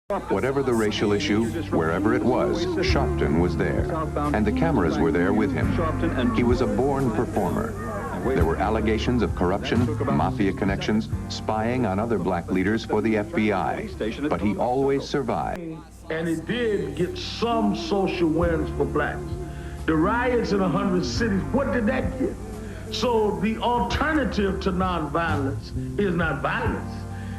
Whatever the racial issue, wherever it was, Sharpton was there, and the cameras were there with him. He was a born performer. There were allegations of corruption, mafia connections, spying on other black leaders for the FBI, but he always survived. And it did get some social awareness for blacks. The riots in 100 cities, what did that get? So the alternative to nonviolence is not violence.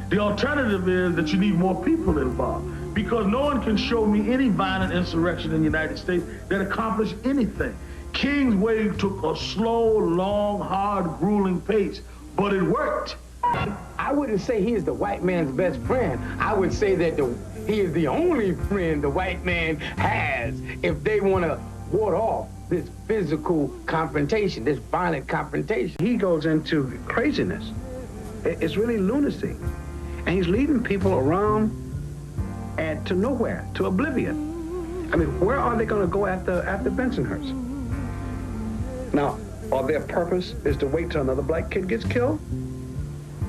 The alternative is that you need more people involved, because no one can show me any violent insurrection in the United States that accomplished anything. King's Wave took a slow, long, hard, grueling pace, but it worked. I wouldn't say he is the white man's best friend. I would say that he is the only friend the white man has if they want to ward off this physical confrontation, this violent confrontation. He goes into craziness. It's really lunacy. And he's leading people around and to nowhere, to oblivion. I mean, where are they going to go after Bensonhurst? Now, or their purpose is to wait till another black kid gets killed?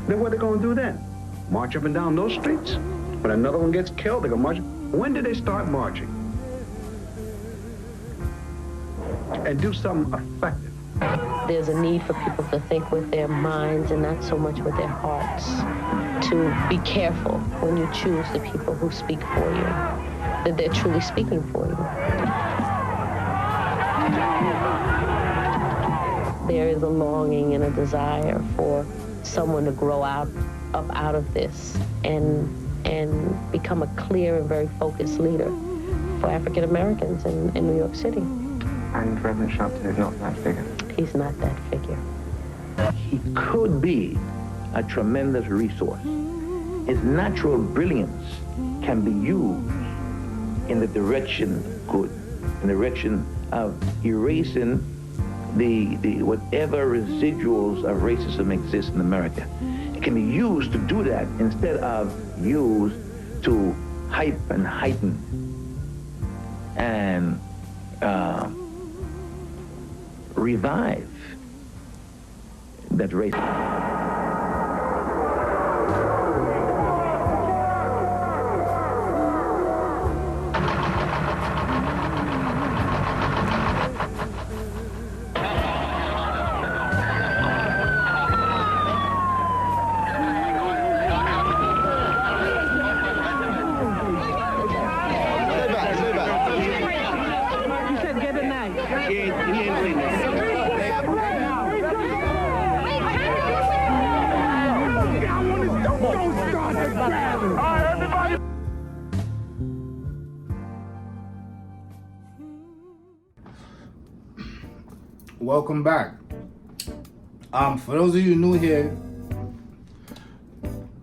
Then what are they going to do then? March up and down those streets? When another one gets killed, they're going to march? When did they start marching? And do something effective. There's a need for people to think with their minds and not so much with their hearts. To be careful when you choose the people who speak for you, that they're truly speaking for you. There is a longing and a desire for someone to grow out of this and become a clear and very focused leader for African Americans in New York City. And Reverend Sharpton is not that figure. He's not that figure. He could be a tremendous resource. His natural brilliance can be used in the direction of good, in the direction of erasing the whatever residuals of racism exist in America. It can be used to do that instead of used to hype and heighten and revive that racism. Welcome back. For those of you new here,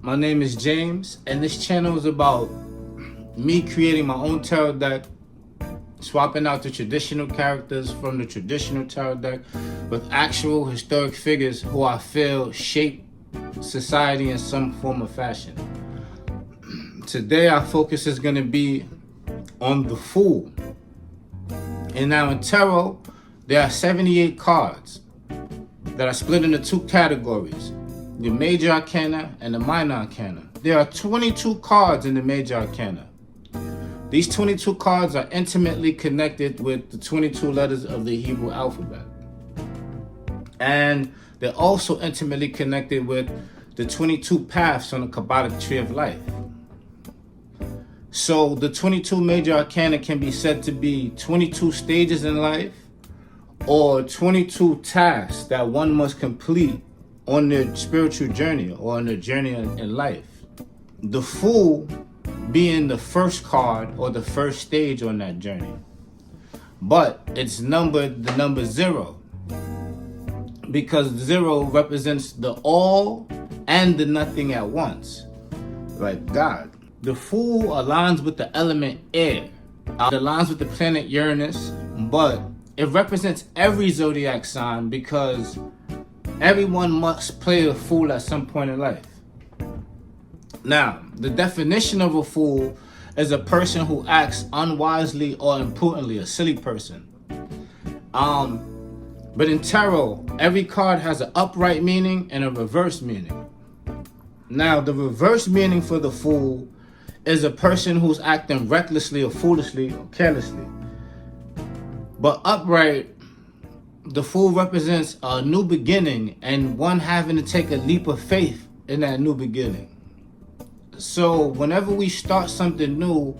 my name is James, and this channel is about me creating my own tarot deck, swapping out the traditional characters from the traditional tarot deck with actual historic figures who I feel shape society in some form or fashion. Today our focus is going to be on the Fool. And now in tarot, there are 78 cards that are split into two categories, the Major Arcana and the Minor Arcana. There are 22 cards in the Major Arcana. These 22 cards are intimately connected with the 22 letters of the Hebrew alphabet. And they're also intimately connected with the 22 paths on the Kabbalic Tree of Life. So the 22 Major Arcana can be said to be 22 stages in life, or 22 tasks that one must complete on their spiritual journey or on their journey in life. The Fool being the first card or the first stage on that journey. But it's numbered the number 0, because 0 represents the all and the nothing at once, like God. The Fool aligns with the element air. It aligns with the planet Uranus, but it represents every zodiac sign because everyone must play a fool at some point in life. Now, the definition of a fool is a person who acts unwisely or imprudently, a silly person. But in tarot, every card has an upright meaning and a reverse meaning. Now, the reverse meaning for the Fool is a person who's acting recklessly or foolishly or carelessly. But upright, the fool represents a new beginning and one having to take a leap of faith in that new beginning. So whenever we start something new,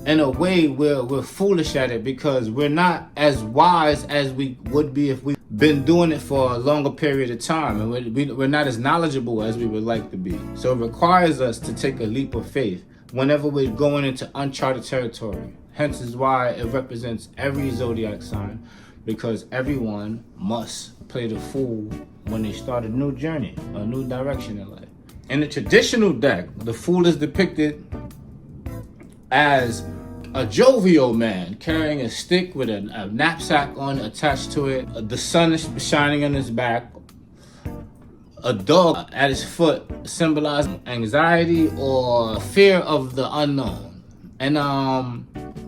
in a way we're foolish at it because we're not as wise as we would be if we've been doing it for a longer period of time, and we're not as knowledgeable as we would like to be. So it requires us to take a leap of faith whenever we're going into uncharted territory. Hence is why it represents every zodiac sign, because everyone must play the fool when they start a new journey, a new direction in life. In the traditional deck, the fool is depicted as a jovial man carrying a stick with a knapsack attached to it. The sun is shining on his back. A dog at his foot symbolizing anxiety or fear of the unknown. And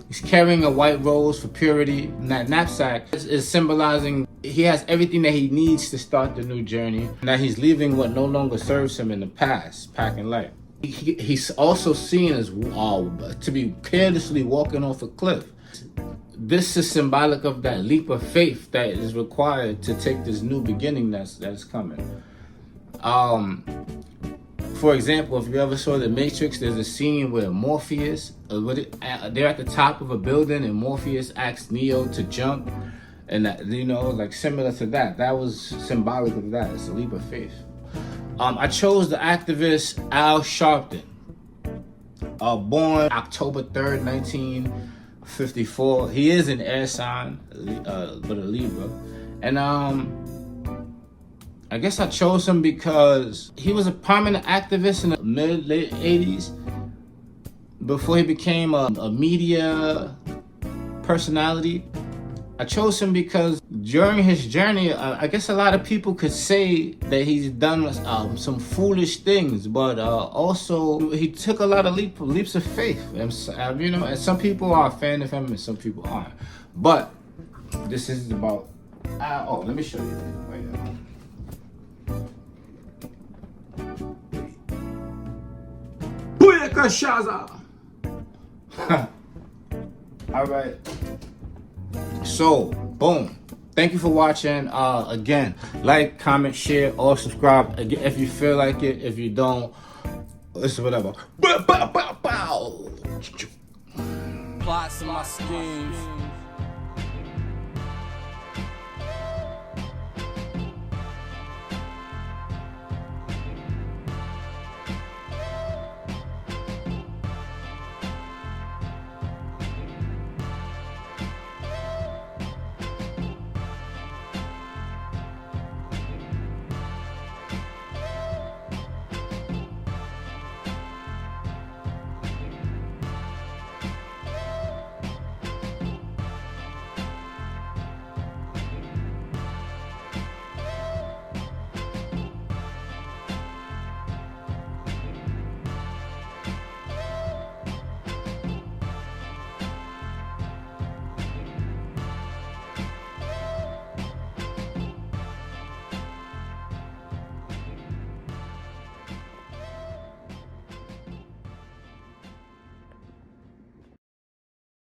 he's carrying a white rose for purity. And that knapsack is symbolizing he has everything that he needs to start the new journey, and that he's leaving what no longer serves him in the past, packing light. He's also seen as to be carelessly walking off a cliff. This is symbolic of that leap of faith that is required to take this new beginning that's coming. For example, if you ever saw The Matrix, there's a scene where Morpheus, they're at the top of a building and Morpheus asks Neo to jump. And that, you know, like similar to that. That was symbolic of that. It's a leap of faith. I chose the activist Al Sharpton, born October 3rd, 1954. He is an air sign, but a Libra. And I guess I chose him because he was a prominent activist in the late 80s before he became a media personality. I chose him because during his journey, I guess a lot of people could say that he's done some foolish things, but also he took a lot of leaps of faith. And some people are a fan of him and some people aren't. But this is about, let me show you. Booyaka Shaza! All right. So, boom. Thank you for watching. Again, like, comment, share, or subscribe if you feel like it. If you don't, it's whatever. Bow, bow, bow, bow. Plots in my schemes.